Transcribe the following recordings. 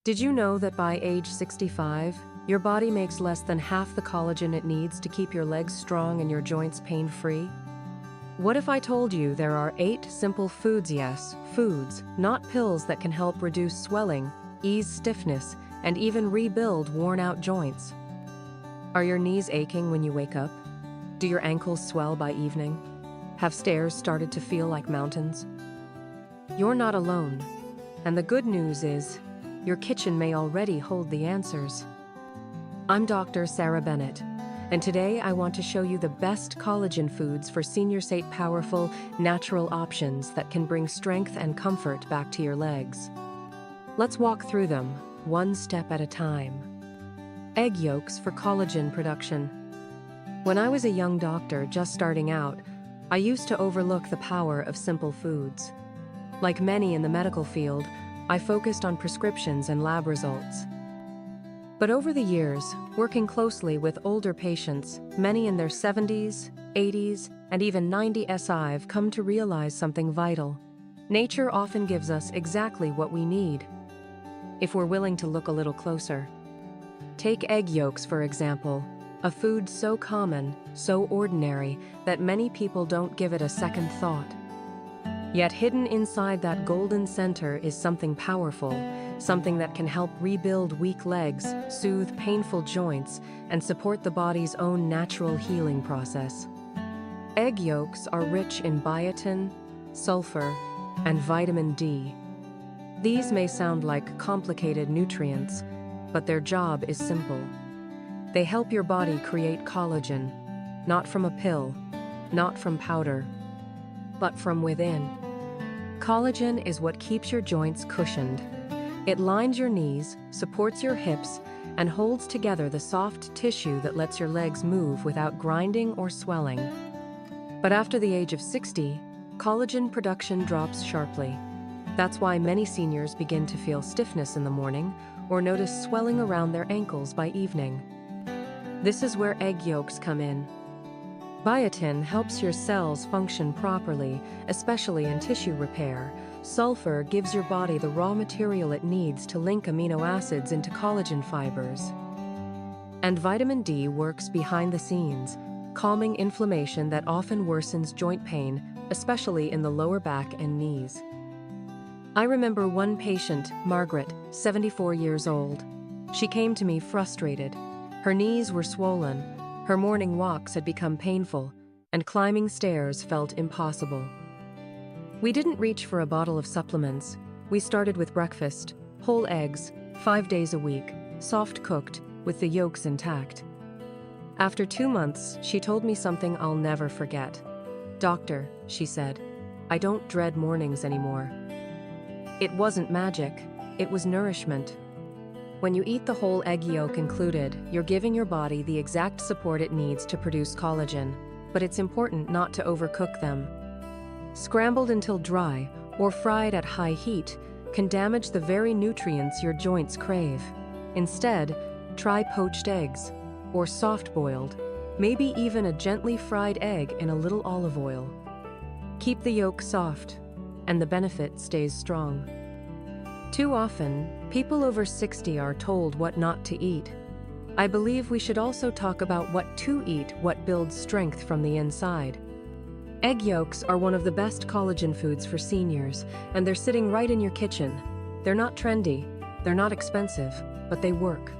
Did you know that by age 65, your body makes less than half the collagen it needs to keep your legs strong and your joints pain-free? What if I told you there are 8 simple foods, yes, foods, not pills, that can help reduce swelling, ease stiffness, and even rebuild worn-out joints? Are your knees aching when you wake up? Do your ankles swell by evening? Have stairs started to feel like mountains? You're not alone. And the good news is, your kitchen may already hold the answers. I'm Dr. Sarah Bennett, and today I want to show you the best collagen foods for seniors, 8 powerful, natural options that can bring strength and comfort back to your legs. Let's walk through them, one step at a time. Egg yolks for collagen production. When I was a young doctor just starting out, I used to overlook the power of simple foods. Like many in the medical field, I focused on prescriptions and lab results. But over the years, working closely with older patients, many in their 70s, 80s, and even 90s, I've come to realize something vital. Nature often gives us exactly what we need, if we're willing to look a little closer. Take egg yolks, for example, a food so common, so ordinary, that many people don't give it a second thought. Yet hidden inside that golden center is something powerful, something that can help rebuild weak legs, soothe painful joints, and support the body's own natural healing process. Egg yolks are rich in biotin, sulfur, and vitamin D. These may sound like complicated nutrients, but their job is simple. They help your body create collagen, not from a pill, not from powder, but from within. Collagen is what keeps your joints cushioned. It lines your knees, supports your hips, and holds together the soft tissue that lets your legs move without grinding or swelling. But after the age of 60, collagen production drops sharply. That's why many seniors begin to feel stiffness in the morning or notice swelling around their ankles by evening. This is where egg yolks come in. Biotin helps your cells function properly, especially in tissue repair. Sulfur gives your body the raw material it needs to link amino acids into collagen fibers. And vitamin D works behind the scenes, calming inflammation that often worsens joint pain, especially in the lower back and knees. I remember one patient, Margaret, 74 years old. She came to me frustrated. Her knees were swollen, her morning walks had become painful, and climbing stairs felt impossible. We didn't reach for a bottle of supplements. We started with breakfast, whole eggs, 5 days a week, soft cooked, with the yolks intact. After 2 months, she told me something I'll never forget. "Doctor," she said, "I don't dread mornings anymore." It wasn't magic, it was nourishment. When you eat the whole egg yolk included, you're giving your body the exact support it needs to produce collagen, but it's important not to overcook them. Scrambled until dry or fried at high heat can damage the very nutrients your joints crave. Instead, try poached eggs, or soft-boiled, maybe even a gently fried egg in a little olive oil. Keep the yolk soft, and the benefit stays strong. Too often, people over 60 are told what not to eat. I believe we should also talk about what to eat, what builds strength from the inside. Egg yolks are one of the best collagen foods for seniors, and they're sitting right in your kitchen. They're not trendy, they're not expensive, but they work.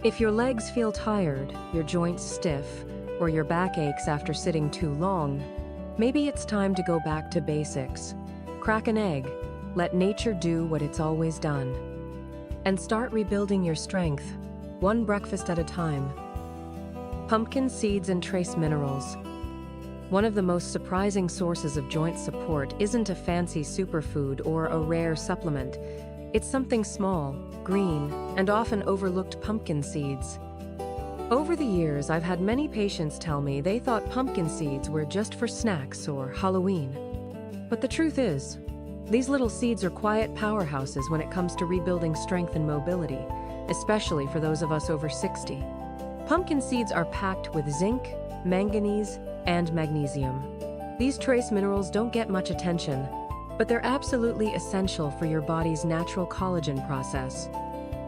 If your legs feel tired, your joints stiff, or your back aches after sitting too long, maybe it's time to go back to basics. Crack an egg. Let nature do what it's always done. And start rebuilding your strength, one breakfast at a time. Pumpkin seeds and trace minerals. One of the most surprising sources of joint support isn't a fancy superfood or a rare supplement. It's something small, green, and often overlooked: pumpkin seeds. Over the years, I've had many patients tell me they thought pumpkin seeds were just for snacks or Halloween. But the truth is, these little seeds are quiet powerhouses when it comes to rebuilding strength and mobility, especially for those of us over 60. Pumpkin seeds are packed with zinc, manganese, and magnesium. These trace minerals don't get much attention, but they're absolutely essential for your body's natural collagen process.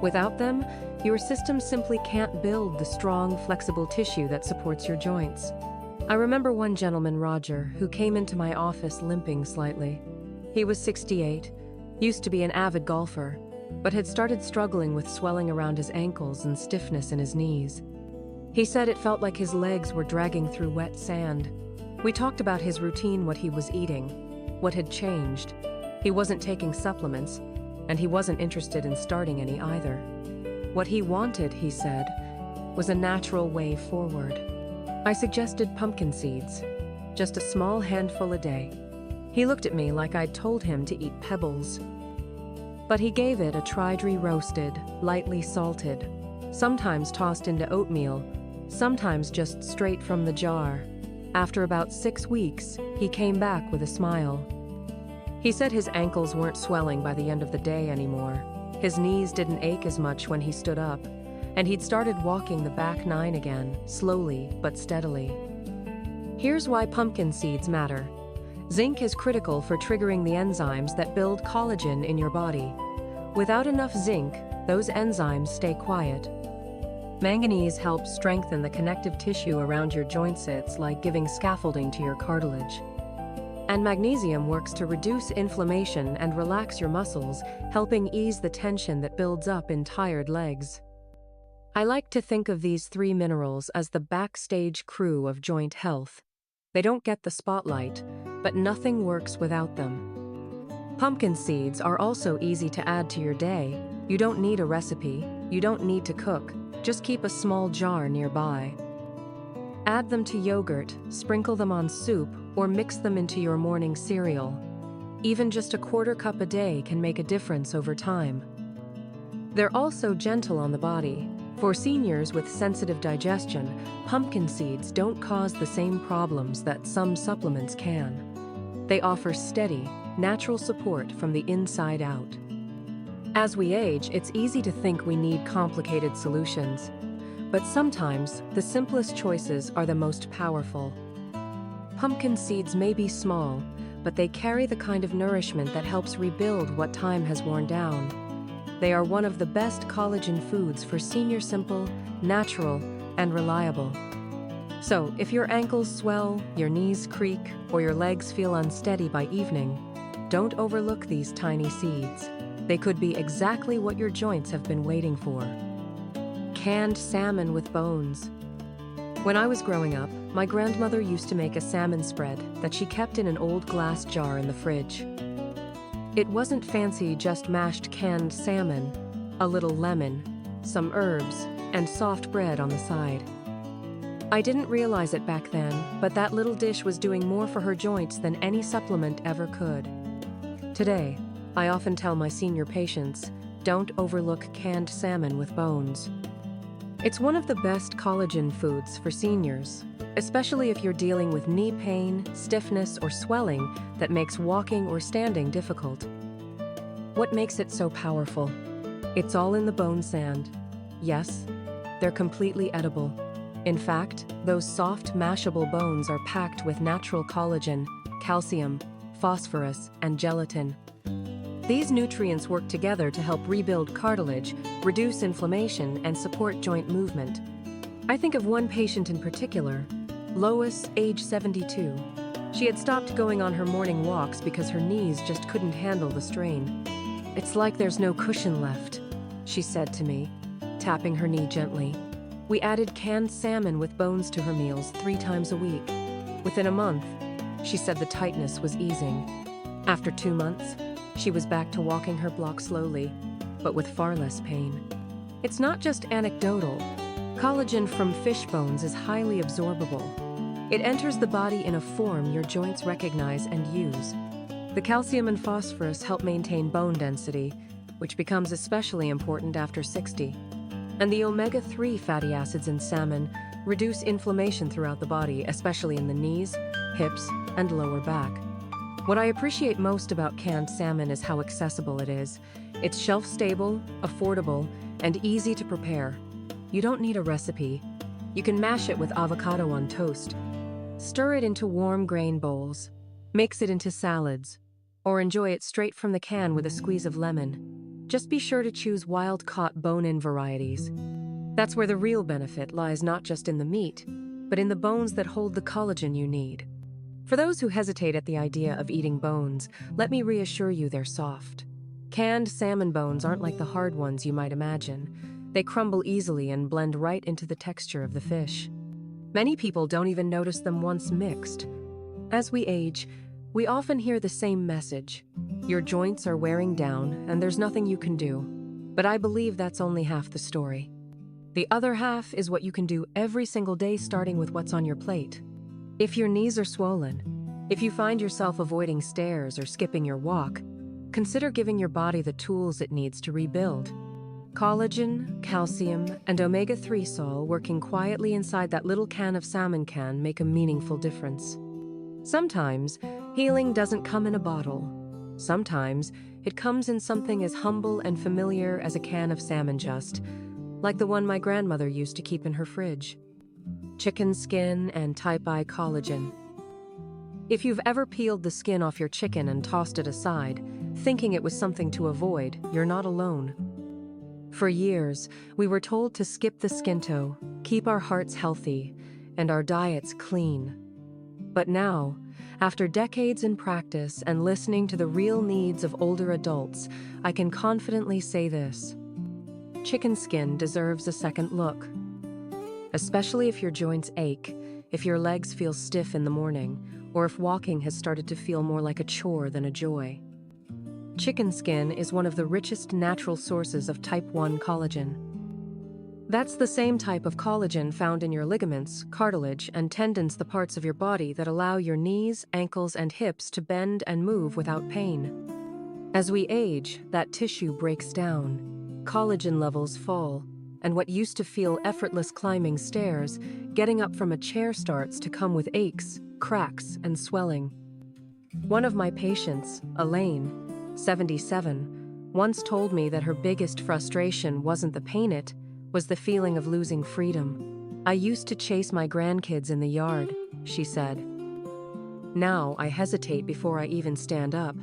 Without them, your system simply can't build the strong, flexible tissue that supports your joints. I remember one gentleman, Roger, who came into my office limping slightly. He was 68, used to be an avid golfer, but had started struggling with swelling around his ankles and stiffness in his knees. He said it felt like his legs were dragging through wet sand. We talked about his routine, what he was eating, what had changed. He wasn't taking supplements, and he wasn't interested in starting any either. What he wanted, he said, was a natural way forward. I suggested pumpkin seeds, just a small handful a day. He looked at me like I'd told him to eat pebbles. But he gave it a try, roasted, lightly salted, sometimes tossed into oatmeal, sometimes just straight from the jar. After about 6 weeks, he came back with a smile. He said his ankles weren't swelling by the end of the day anymore. His knees didn't ache as much when he stood up, and he'd started walking the back 9 again, slowly but steadily. Here's why pumpkin seeds matter. Zinc is critical for triggering the enzymes that build collagen in your body. Without enough zinc, those enzymes stay quiet. Manganese helps strengthen the connective tissue around your joints. It's like giving scaffolding to your cartilage. And magnesium works to reduce inflammation and relax your muscles, helping ease the tension that builds up in tired legs. I like to think of these 3 minerals as the backstage crew of joint health. They don't get the spotlight, but nothing works without them. Pumpkin seeds are also easy to add to your day. You don't need a recipe, you don't need to cook, just keep a small jar nearby. Add them to yogurt, sprinkle them on soup, or mix them into your morning cereal. Even just a 1/4 cup a day can make a difference over time. They're also gentle on the body. For seniors with sensitive digestion, pumpkin seeds don't cause the same problems that some supplements can. They offer steady, natural support from the inside out. As we age, it's easy to think we need complicated solutions. But sometimes, the simplest choices are the most powerful. Pumpkin seeds may be small, but they carry the kind of nourishment that helps rebuild what time has worn down. They are one of the best collagen foods for senior, simple, natural, and reliable. So, if your ankles swell, your knees creak, or your legs feel unsteady by evening, don't overlook these tiny seeds. They could be exactly what your joints have been waiting for. Canned salmon with bones. When I was growing up, my grandmother used to make a salmon spread that she kept in an old glass jar in the fridge. It wasn't fancy, just mashed canned salmon, a little lemon, some herbs, and soft bread on the side. I didn't realize it back then, but that little dish was doing more for her joints than any supplement ever could. Today, I often tell my senior patients, don't overlook canned salmon with bones. It's one of the best collagen foods for seniors, especially if you're dealing with knee pain, stiffness, or swelling that makes walking or standing difficult. What makes it so powerful? It's all in the bone sand. Yes, they're completely edible. In fact, those soft, mashable bones are packed with natural collagen, calcium, phosphorus, and gelatin. These nutrients work together to help rebuild cartilage, reduce inflammation, and support joint movement. I think of one patient in particular, Lois, age 72. She had stopped going on her morning walks because her knees just couldn't handle the strain. "It's like there's no cushion left," she said to me, tapping her knee gently. We added canned salmon with bones to her meals 3 times a week. Within a month, she said the tightness was easing. After 2 months, she was back to walking her block slowly, but with far less pain. It's not just anecdotal. Collagen from fish bones is highly absorbable. It enters the body in a form your joints recognize and use. The calcium and phosphorus help maintain bone density, which becomes especially important after 60. And the omega-3 fatty acids in salmon reduce inflammation throughout the body, especially in the knees, hips, and lower back. What I appreciate most about canned salmon is how accessible it is. It's shelf-stable, affordable, and easy to prepare. You don't need a recipe. You can mash it with avocado on toast. Stir it into warm grain bowls. Mix it into salads. Or enjoy it straight from the can with a squeeze of lemon. Just be sure to choose wild-caught bone-in varieties. That's where the real benefit lies, not just in the meat, but in the bones that hold the collagen you need. For those who hesitate at the idea of eating bones, let me reassure you they're soft. Canned salmon bones aren't like the hard ones you might imagine. They crumble easily and blend right into the texture of the fish. Many people don't even notice them once mixed. As we age, we often hear the same message. Your joints are wearing down and there's nothing you can do. But I believe that's only half the story. The other half is what you can do every single day, starting with what's on your plate. If your knees are swollen, if you find yourself avoiding stairs or skipping your walk, consider giving your body the tools it needs to rebuild. Collagen, calcium, and omega-3 sol working quietly inside that little can of salmon can make a meaningful difference. Sometimes, healing doesn't come in a bottle. Sometimes, it comes in something as humble and familiar as a can of salmon, just like the one my grandmother used to keep in her fridge. Chicken skin and type I collagen. If you've ever peeled the skin off your chicken and tossed it aside, thinking it was something to avoid, you're not alone. For years, we were told to skip the skin toe, keep our hearts healthy, and our diets clean. But now, after decades in practice and listening to the real needs of older adults, I can confidently say this: chicken skin deserves a second look. Especially if your joints ache, if your legs feel stiff in the morning, or if walking has started to feel more like a chore than a joy. Chicken skin is one of the richest natural sources of type 1 collagen. That's the same type of collagen found in your ligaments, cartilage, and tendons, the parts of your body that allow your knees, ankles, and hips to bend and move without pain. As we age, that tissue breaks down, collagen levels fall, and what used to feel effortless climbing stairs, getting up from a chair, starts to come with aches, cracks, and swelling. One of my patients, Elaine, 77, once told me that her biggest frustration wasn't the pain, it was the feeling of losing freedom. I used to chase my grandkids in the yard, she said. Now I hesitate before I even stand up.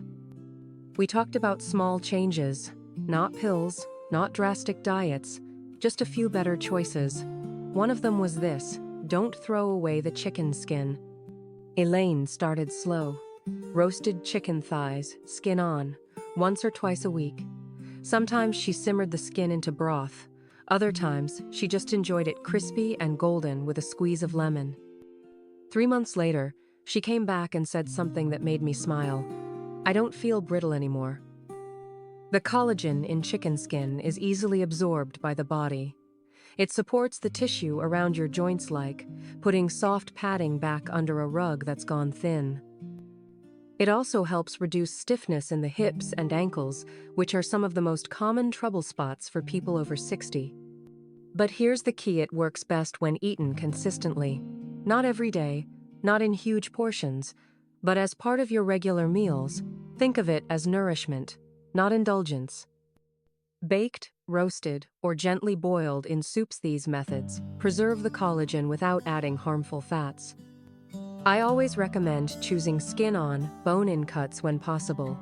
We talked about small changes, not pills, not drastic diets, just a few better choices. One of them was this: don't throw away the chicken skin. Elaine started slow. Roasted chicken thighs, skin on, once or twice a week. Sometimes she simmered the skin into broth. Other times, she just enjoyed it crispy and golden with a squeeze of lemon. 3 months later, she came back and said something that made me smile. I don't feel brittle anymore. The collagen in chicken skin is easily absorbed by the body. It supports the tissue around your joints, like putting soft padding back under a rug that's gone thin. It also helps reduce stiffness in the hips and ankles, which are some of the most common trouble spots for people over 60. But here's the key: it works best when eaten consistently. Not every day, not in huge portions, but as part of your regular meals. Think of it as nourishment, not indulgence. Baked, roasted, or gently boiled in soups, these methods preserve the collagen without adding harmful fats. I always recommend choosing skin-on, bone-in cuts when possible.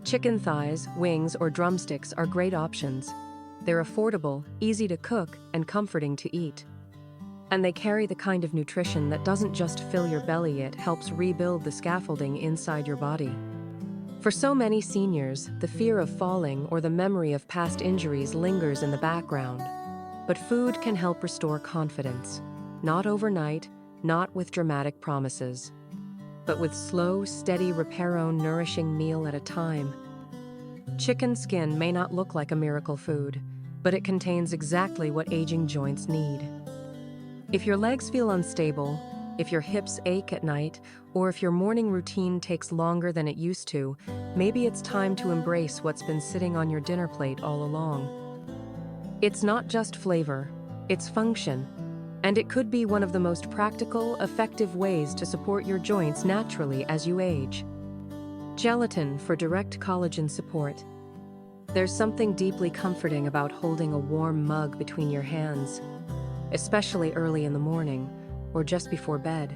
Chicken thighs, wings, or drumsticks are great options. They're affordable, easy to cook, and comforting to eat. And they carry the kind of nutrition that doesn't just fill your belly, it helps rebuild the scaffolding inside your body. For so many seniors, the fear of falling or the memory of past injuries lingers in the background. But food can help restore confidence. Not overnight, not with dramatic promises, but with slow, steady, repair-own, nourishing meal at a time. Chicken skin may not look like a miracle food, but it contains exactly what aging joints need. If your legs feel unstable, if your hips ache at night, or if your morning routine takes longer than it used to, maybe it's time to embrace what's been sitting on your dinner plate all along. It's not just flavor, it's function. And it could be one of the most practical, effective ways to support your joints naturally as you age. Gelatin for direct collagen support. There's something deeply comforting about holding a warm mug between your hands, especially early in the morning or just before bed.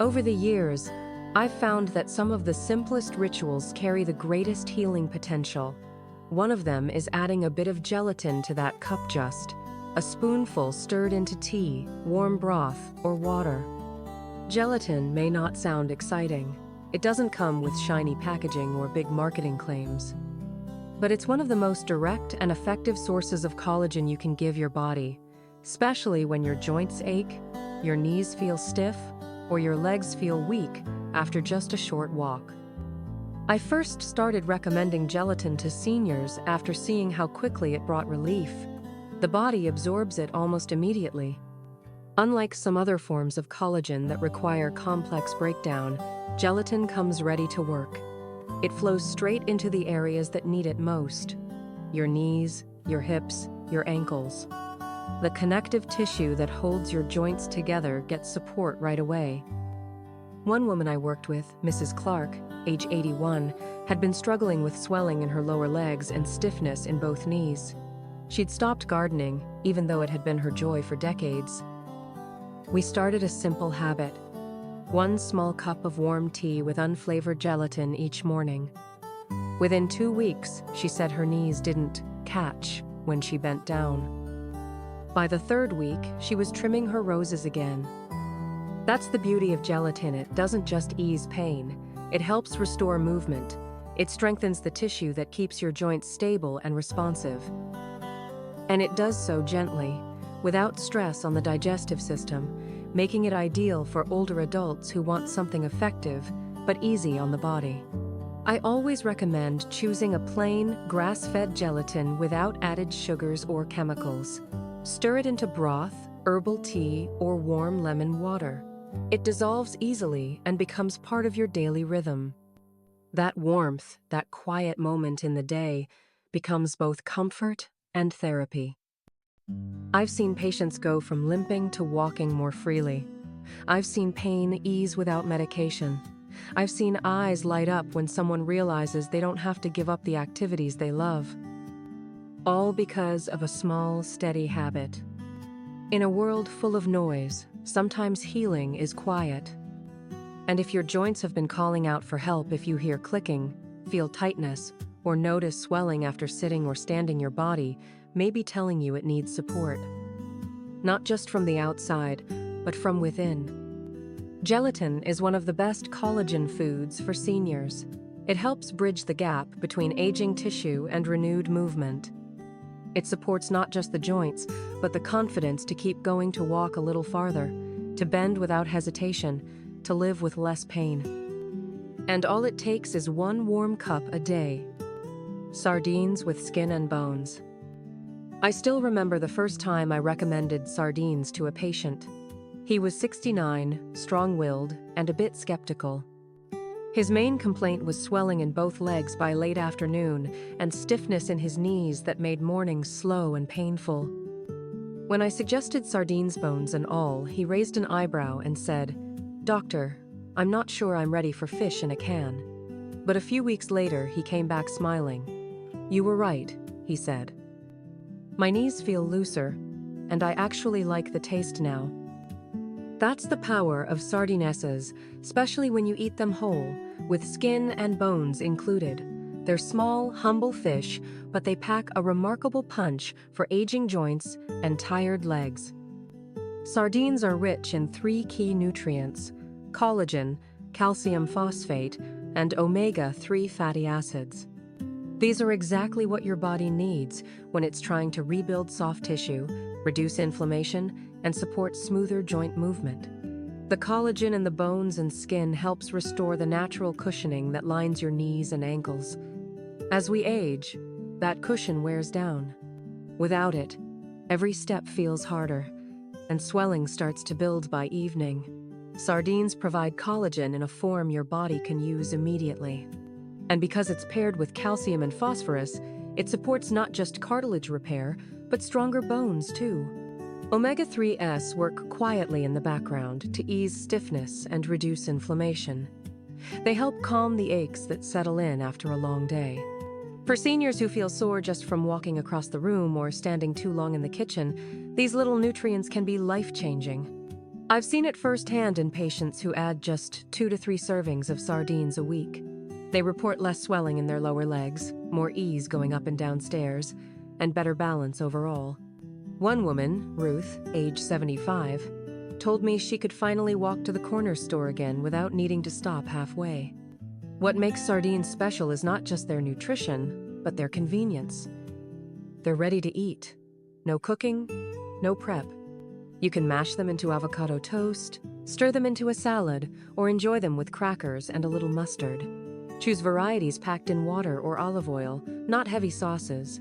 Over the years, I've found that some of the simplest rituals carry the greatest healing potential. One of them is adding a bit of gelatin to that cup, just a spoonful stirred into tea, warm broth, or water. Gelatin may not sound exciting. It doesn't come with shiny packaging or big marketing claims. But it's one of the most direct and effective sources of collagen you can give your body, especially when your joints ache, your knees feel stiff, or your legs feel weak after just a short walk. I first started recommending gelatin to seniors after seeing how quickly it brought relief. The body absorbs it almost immediately. Unlike some other forms of collagen that require complex breakdown, gelatin comes ready to work. It flows straight into the areas that need it most: your knees, your hips, your ankles. The connective tissue that holds your joints together gets support right away. One woman I worked with, Mrs. Clark, age 81, had been struggling with swelling in her lower legs and stiffness in both knees. She'd stopped gardening, even though it had been her joy for decades. We started a simple habit: 1 small cup of warm tea with unflavored gelatin each morning. Within 2 weeks, she said her knees didn't catch when she bent down. By the 3rd week, she was trimming her roses again. That's the beauty of gelatin. It doesn't just ease pain. It helps restore movement. It strengthens the tissue that keeps your joints stable and responsive. And it does so gently, without stress on the digestive system, making it ideal for older adults who want something effective but easy on the body. I always recommend choosing a plain, grass-fed gelatin without added sugars or chemicals. Stir it into broth, herbal tea, or warm lemon water. It dissolves easily and becomes part of your daily rhythm. That warmth, that quiet moment in the day, becomes both comfort and therapy. I've seen patients go from limping to walking more freely. I've seen pain ease without medication. I've seen eyes light up when someone realizes they don't have to give up the activities they love. All because of a small, steady habit. In a world full of noise, sometimes healing is quiet. And if your joints have been calling out for help, if you hear clicking, feel tightness, or notice swelling after sitting or standing, your body may be telling you it needs support. Not just from the outside, but from within. Gelatin is one of the best collagen foods for seniors. It helps bridge the gap between aging tissue and renewed movement. It supports not just the joints, but the confidence to keep going, to walk a little farther, to bend without hesitation, to live with less pain. And all it takes is 1 warm cup a day. Sardines with skin and bones. I still remember the first time I recommended sardines to a patient. He was 69, strong-willed, and a bit skeptical. His main complaint was swelling in both legs by late afternoon and stiffness in his knees that made mornings slow and painful. When I suggested sardines, bones and all, he raised an eyebrow and said, "Doctor, I'm not sure I'm ready for fish in a can." But a few weeks later, he came back smiling. "You were right," he said. "My knees feel looser, and I actually like the taste now." That's the power of sardines, especially when you eat them whole, with skin and bones included. They're small, humble fish, but they pack a remarkable punch for aging joints and tired legs. Sardines are rich in 3 key nutrients: collagen, calcium phosphate, and omega-3 fatty acids. These are exactly what your body needs when it's trying to rebuild soft tissue, reduce inflammation, and support smoother joint movement. The collagen in the bones and skin helps restore the natural cushioning that lines your knees and ankles. As we age, that cushion wears down. Without it, every step feels harder, and swelling starts to build by evening. Sardines provide collagen in a form your body can use immediately. And because it's paired with calcium and phosphorus, it supports not just cartilage repair, but stronger bones too. Omega-3s work quietly in the background to ease stiffness and reduce inflammation. They help calm the aches that settle in after a long day. For seniors who feel sore just from walking across the room or standing too long in the kitchen, these little nutrients can be life-changing. I've seen it firsthand in patients who add just 2 to 3 servings of sardines a week. They report less swelling in their lower legs, more ease going up and down stairs, and better balance overall. One woman, Ruth, age 75, told me she could finally walk to the corner store again without needing to stop halfway. What makes sardines special is not just their nutrition, but their convenience. They're ready to eat. No cooking, no prep. You can mash them into avocado toast, stir them into a salad, or enjoy them with crackers and a little mustard. Choose varieties packed in water or olive oil, not heavy sauces.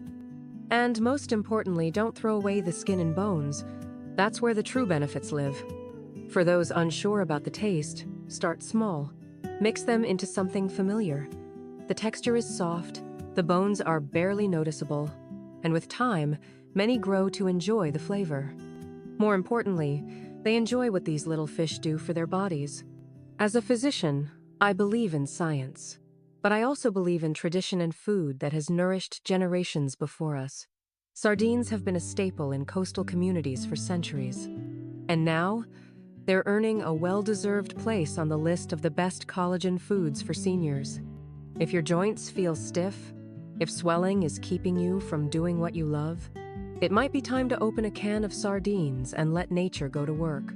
And most importantly, don't throw away the skin and bones. That's where the true benefits live. For those unsure about the taste, start small. Mix them into something familiar. The texture is soft, the bones are barely noticeable, and with time, many grow to enjoy the flavor. More importantly, they enjoy what these little fish do for their bodies. As a physician, I believe in science, but I also believe in tradition and food that has nourished generations before us. Sardines have been a staple in coastal communities for centuries. And now, they're earning a well-deserved place on the list of the best collagen foods for seniors. If your joints feel stiff, if swelling is keeping you from doing what you love, it might be time to open a can of sardines and let nature go to work.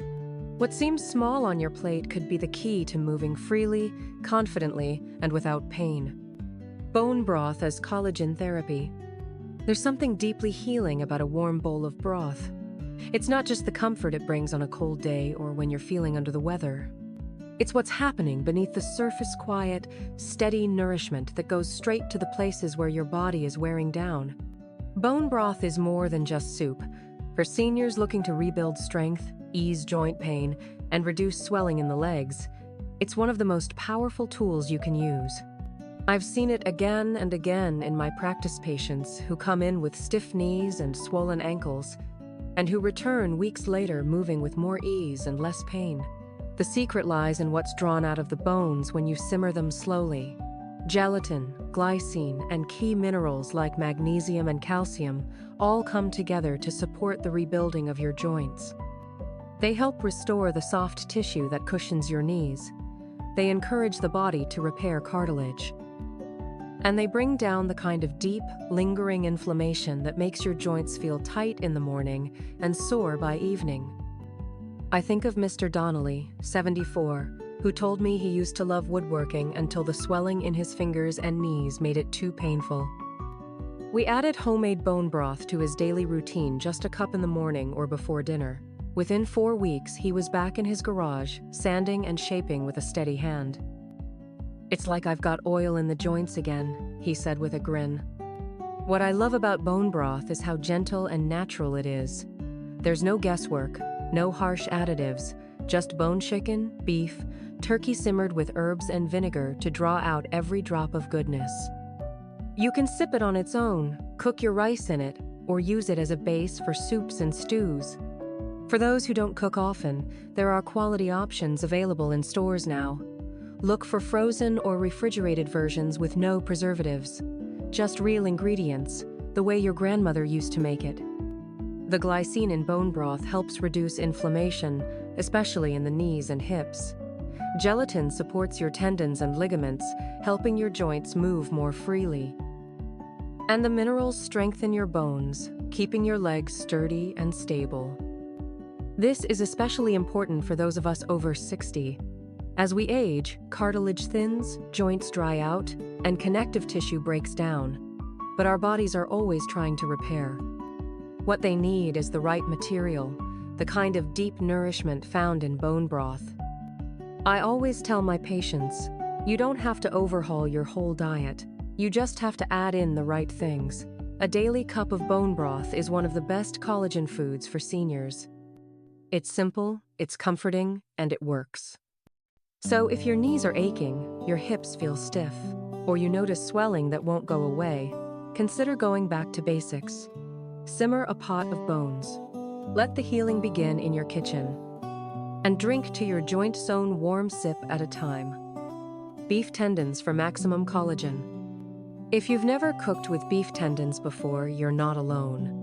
What seems small on your plate could be the key to moving freely, confidently, and without pain. Bone broth as collagen therapy. There's something deeply healing about a warm bowl of broth. It's not just the comfort it brings on a cold day or when you're feeling under the weather. It's what's happening beneath the surface quiet, steady nourishment that goes straight to the places where your body is wearing down. Bone broth is more than just soup. For seniors looking to rebuild strength, ease joint pain, and reduce swelling in the legs, it's one of the most powerful tools you can use. I've seen it again and again in my practice patients who come in with stiff knees and swollen ankles, and who return weeks later moving with more ease and less pain. The secret lies in what's drawn out of the bones when you simmer them slowly. Gelatin, glycine, and key minerals like magnesium and calcium all come together to support the rebuilding of your joints. They help restore the soft tissue that cushions your knees. They encourage the body to repair cartilage. And they bring down the kind of deep, lingering inflammation that makes your joints feel tight in the morning and sore by evening. I think of Mr. Donnelly, 74, who told me he used to love woodworking until the swelling in his fingers and knees made it too painful. We added homemade bone broth to his daily routine, just a cup in the morning or before dinner. Within 4 weeks, he was back in his garage, sanding and shaping with a steady hand. "It's like I've got oil in the joints again," he said with a grin. What I love about bone broth is how gentle and natural it is. There's no guesswork, no harsh additives, just bone chicken, beef, turkey simmered with herbs and vinegar to draw out every drop of goodness. You can sip it on its own, cook your rice in it, or use it as a base for soups and stews. For those who don't cook often, there are quality options available in stores now. Look for frozen or refrigerated versions with no preservatives. Just real ingredients, the way your grandmother used to make it. The glycine in bone broth helps reduce inflammation, especially in the knees and hips. Gelatin supports your tendons and ligaments, helping your joints move more freely. And the minerals strengthen your bones, keeping your legs sturdy and stable. This is especially important for those of us over 60. As we age, cartilage thins, joints dry out, and connective tissue breaks down. But our bodies are always trying to repair. What they need is the right material, the kind of deep nourishment found in bone broth. I always tell my patients, you don't have to overhaul your whole diet. You just have to add in the right things. A daily cup of bone broth is one of the best collagen foods for seniors. It's simple, it's comforting, and it works. So if your knees are aching, your hips feel stiff, or you notice swelling that won't go away, consider going back to basics. Simmer a pot of bones. Let the healing begin in your kitchen. And drink to your joint-sewn warm sip at a time. Beef tendons for maximum collagen. If you've never cooked with beef tendons before, you're not alone.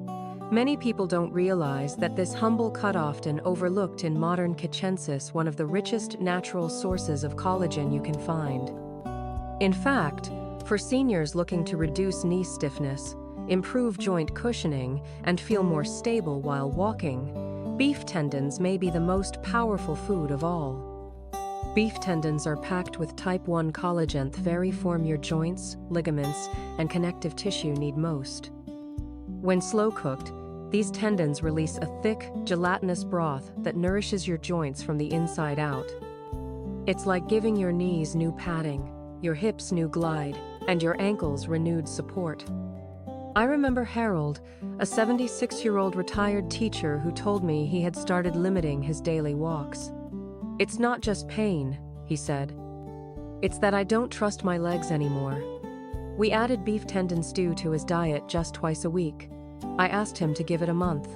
Many people don't realize that this humble cut, often overlooked in modern kitchensis, one of the richest natural sources of collagen you can find. In fact, for seniors looking to reduce knee stiffness, improve joint cushioning, and feel more stable while walking, beef tendons may be the most powerful food of all. Beef tendons are packed with type 1 collagen that form your joints, ligaments, and connective tissue need most. When slow cooked, these tendons release a thick, gelatinous broth that nourishes your joints from the inside out. It's like giving your knees new padding, your hips new glide, and your ankles renewed support. I remember Harold, a 76-year-old retired teacher who told me he had started limiting his daily walks. "It's not just pain," he said. "It's that I don't trust my legs anymore." We added beef tendon stew to his diet just twice a week. I asked him to give it a month.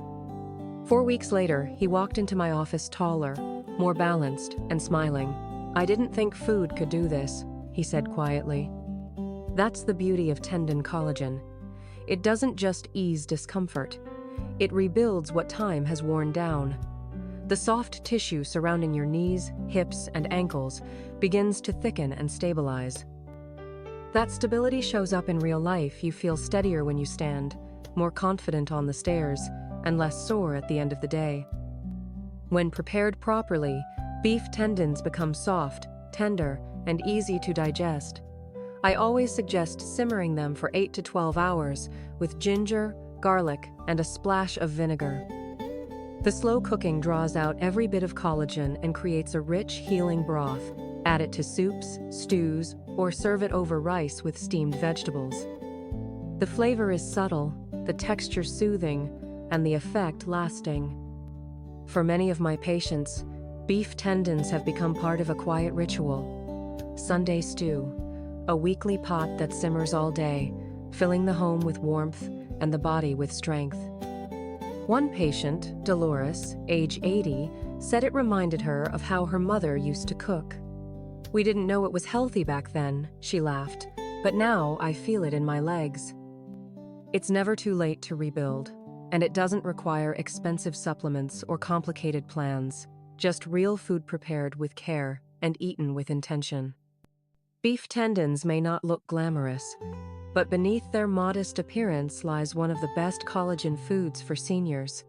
4 weeks later, he walked into my office taller, more balanced, and smiling. "I didn't think food could do this," he said quietly. That's the beauty of tendon collagen. It doesn't just ease discomfort. It rebuilds what time has worn down. The soft tissue surrounding your knees, hips, and ankles begins to thicken and stabilize. That stability shows up in real life. You feel steadier when you stand, more confident on the stairs, and less sore at the end of the day. When prepared properly, beef tendons become soft, tender, and easy to digest. I always suggest simmering them for 8 to 12 hours with ginger, garlic, and a splash of vinegar. The slow cooking draws out every bit of collagen and creates a rich, healing broth. Add it to soups, stews, or serve it over rice with steamed vegetables. The flavor is subtle, the texture soothing, and the effect lasting. For many of my patients, beef tendons have become part of a quiet ritual. Sunday stew, a weekly pot that simmers all day, filling the home with warmth and the body with strength. One patient, Dolores, age 80, said it reminded her of how her mother used to cook. "We didn't know it was healthy back then," she laughed, "but now I feel it in my legs." It's never too late to rebuild, and it doesn't require expensive supplements or complicated plans, just real food prepared with care and eaten with intention. Beef tendons may not look glamorous, but beneath their modest appearance lies one of the best collagen foods for seniors.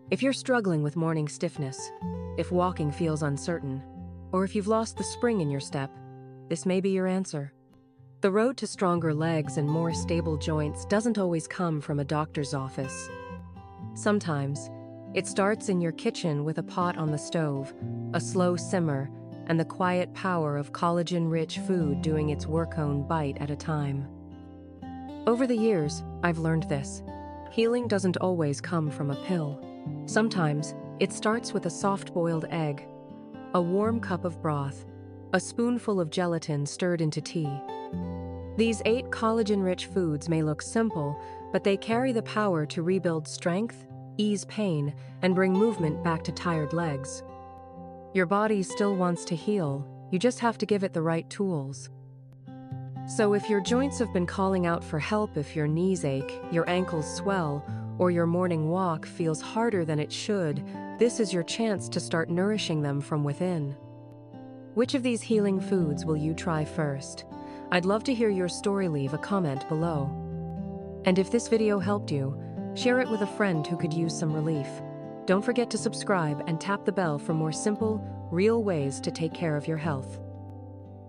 If you're struggling with morning stiffness, if walking feels uncertain, or if you've lost the spring in your step, this may be your answer. The road to stronger legs and more stable joints doesn't always come from a doctor's office. Sometimes, it starts in your kitchen with a pot on the stove, a slow simmer, and the quiet power of collagen-rich food doing its work-own bite at a time. Over the years, I've learned this. Healing doesn't always come from a pill. Sometimes, it starts with a soft-boiled egg, a warm cup of broth, a spoonful of gelatin stirred into tea. These 8 collagen-rich foods may look simple, but they carry the power to rebuild strength, ease pain, and bring movement back to tired legs. Your body still wants to heal, you just have to give it the right tools. So if your joints have been calling out for help, if your knees ache, your ankles swell, or your morning walk feels harder than it should, this is your chance to start nourishing them from within. Which of these healing foods will you try first? I'd love to hear your story. Leave a comment below. And if this video helped you, share it with a friend who could use some relief. Don't forget to subscribe and tap the bell for more simple, real ways to take care of your health.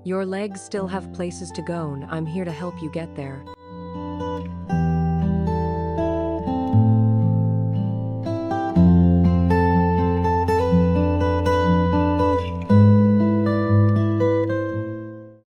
Your legs still have places to go, and I'm here to help you get there.